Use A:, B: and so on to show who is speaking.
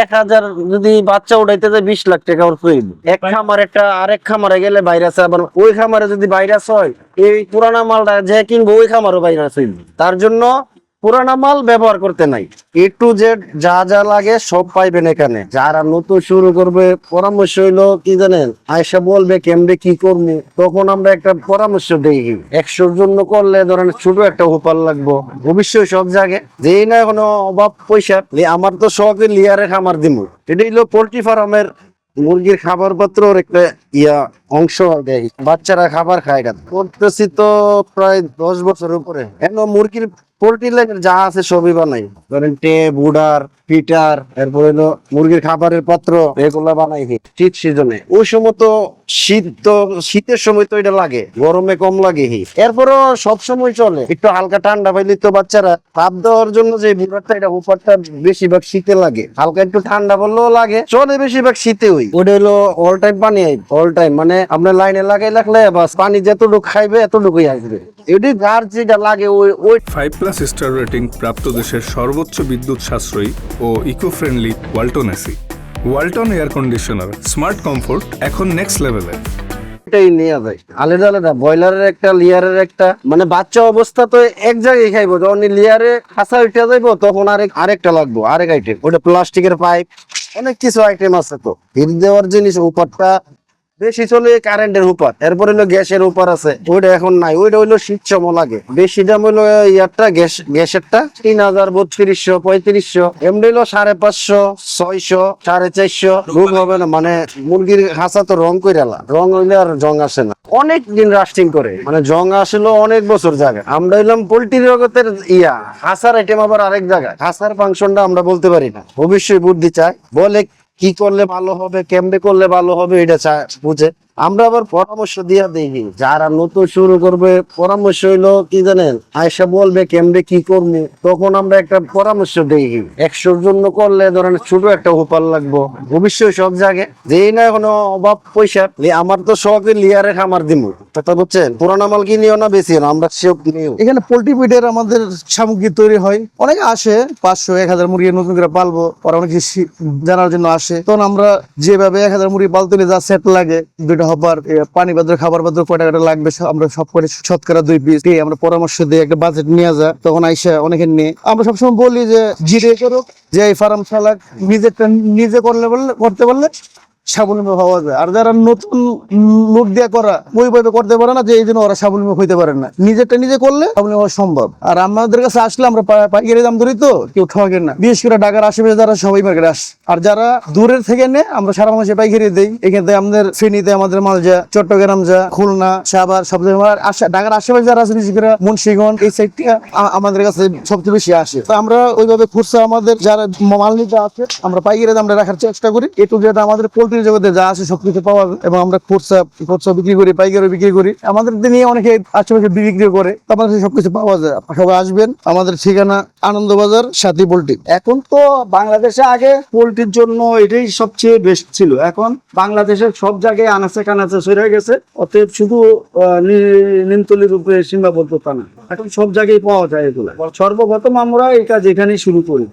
A: 1000 যদি বাচ্চা উঠাইতে যায় 20 লাখ টাকা ওর প্রয়োজন। এক খামার একটা আরেক খামারে গেলে ভাইরাস, আবার ওই খামারে যদি ভাইরাস হয় এই পুরানা মালটা যে কিনবো ওই খামারও ভাইরাস হইবে। তার জন্য পুরানা মাল ব্যবহার করতে নাই। এ টু জেড যা যা লাগে সব পাইবেন এখানে। যারা নতুন শুরু করবে পরামর্শ হইলো কি জানেন, আয়সা বলবে কেমনে কি করবো, তখন আমরা একটা পরামর্শ দেই। 100 জন্য করলে ধরেন ছোট একটা হোপার লাগবো, অবশ্যই সব জায়গায় যেই না কোনো অভাব পয়সা। আমার তো শখে লিয়ারে খামার দিমু, এটা হইলো পোল্ট্রি ফার্মের মুরগির খাবার পত্রর একটা অংশ দেয়, বাচ্চারা খাবার খায়। করতেছি তো প্রায় 10 বছর উপরে। এখন মুরগির পোল্ট্রি লাইনের যা আছে সবই বানাই, ধরেন টেপ, বুডার, ফিটার, এরপর হলো মুরগির খাবারের পাত্র, এগুলা বানাই শীত সিজনে। ওই সময় তো শীতের সময় তো এটা লাগে, গরমে কম লাগে। এরপরও সব সময় চলে। একটু হালকা ঠান্ডা পাইলে তো বাচ্চারা তাপ দেওয়ার জন্য যে বুডারটা, এটা উপরটা বেশিরভাগ শীতে লাগে, হালকা একটু ঠান্ডা পড়লেও লাগে, চলে বেশিরভাগ শীতে। ওটা হলো অল টাইম পানি, অল টাইম মানে আপনার লাইনে লাগাই রাখলে বাস পানি যতটুকু খাইবে এতটুকুই আসবে। এটি যার যেটা লাগে ওই
B: 5+ স্টার রেটিং প্রাপ্ত দেশের সর্বোচ্চ বিদ্যুৎ সাশ্রয়ী ও eco friendly Walton AC. Walton air conditioner, smart comfort এখন নেক্সট লেভেলে।
A: এটাই নেওয়া যায় আলাদা আলাদা। ব্রয়লারের একটা, লিয়ারের একটা, মানে বাচ্চা অবস্থা তো এক জায়গায় খাইবো, যখন লিয়ারে খাসা উঠে যাইবো তখন আরেকটা লাগবো, আরেক আইটেম। ওটা প্লাস্টিকের পাইপ, অনেক কিছু আইটেম আছে। তো হিট দেওয়ার জিনিস উপরটা বেশি চলে কারেন্টের উপর, এরপর হইলো গ্যাসের উপর আছে, ওইটা এখন নাই। ওইটা হইলো শীত সময় লাগে। বেশি দাম হইলো ইয়ারটা গ্যাসেরটা 3000, 3200, 3500। এমনি হইলো 550, 600, 450। রোগ হবে না, মানে মুরগির খাঁচা তো রং কইরালা, রং হইলে আর জং আসে না, অনেক দিন লাস্টিং করে, মানে জং আসলে অনেক বছর জায়গা। আমরা হইলাম পোল্ট্রি জগতের খাঁচার আইটেম আবার আরেক জায়গায়। খাঁচার ফাংশনটা আমরা বলতে পারি না, অবশ্যই বুদ্ধি চাই, বলে কি করলে ভালো হবে, কেমনে করলে ভালো হবে, এটা বুঝে আমরা আবার পরামর্শ দিয়া দেখি। যারা নতুন শুরু করবে পরামর্শ হইলো কি জানেন, আয়সা বলবে কেমনে কি করবো, তখন আমরা একটা পরামর্শ দেখি। 100 জন্য করলে ধরেন ছোট একটা হোপার লাগবো, অবশ্যই সব জায়গায় যেই না কোনো অভাব পয়সা। আমার তো শখে লিয়ারে খামার দিমু, কথা বুঝছেন, পুরানা মাল কিনিও না বেশি না, আমরা সব নিও।
C: এখানে পোল্ট্রি ফিডের আমাদের সামগ্রী তৈরি হয়, অনেকে আসে 500, 1000 মুরগি নতুন করে পালবো, ওরা অনেক কিছু জানার জন্য আসে। তখন আমরা যেভাবে 1000 মুরগি পালতে যা সেট লাগে, দুইটা হবার, পানি পাত্র, খাবার পাত্র কয়টা কয়টা লাগবে, আমরা সব করে শতকরা 2 পিস দিয়ে আমরা পরামর্শ দিয়ে একটা বাজেট নিয়ে যায়। তখন আইসা অনেকে নিয়ে আমরা সবসময় বলি যে জিরে করুক, যে এই ফার্ম চালাক, নিজে করতে পারলে স্বাবলম্বী হওয়া যায়। আর যারা নতুন লোক দিয়ে করা ওইভাবে করতে পারে না, যে এই জন্য ওরা স্বাবলম্বী হইতে পারে না। নিজেরটা নিজে করলে স্বাবলম্বী হওয়া সম্ভব। আর আমাদের কাছে আসলে আমরা পাইকারি দাম ধরি, তো কেউ ঠকেন না। বিশেষ করে ঢাকার আশেপাশে যারা সবাই মার্কেটে আসে, আর যারা দূরের থেকে নেয় আমরা সারা মাসে পাইকারি দেই। এখান থেকে আমাদের ফেনীতে আমাদের মাল যা, চট্টগ্রাম যা, খুলনা, সাভার, সব জায়গায় ঢাকার আশেপাশে যারা আছে, বিশেষ করে মুন্সিগঞ্জ এই সাইড থেকে আমাদের কাছে সবচেয়ে বেশি আসে। তো আমরা ওইভাবে খুচরা আমাদের যারা মাল নিতে আছে আমরা পাইকারি দাম রাখার চেষ্টা করি। একটু যেটা আমাদের পোল্ট্রি জগতে যা আছে সবকিছু পাওয়া যায়, এবং আমরা খুচরা বিক্রি করি, পাইকারি বিক্রি করি। আমাদের নিয়ে অনেকে আশেপাশে বিক্রি করে, আমাদের সবকিছু পাওয়া যায়। সবাই আসবেন, আমাদের ঠিকানা আনন্দবাজার, সাথী পোল্ট্রি।
D: এখন তো বাংলাদেশে আগে পোল্ট্রির জন্য এটাই সবচেয়ে বেস্ট ছিল, এখন বাংলাদেশের সব জায়গায় আনাচে কানাচে সরে গেছে। অতএব শুধু নিমতলির উপরে সীমাবদ্ধতা না, এখন সব জায়গায় পাওয়া যায় এগুলো। সর্বপ্রথম আমরা এই কাজ এখানেই শুরু করি।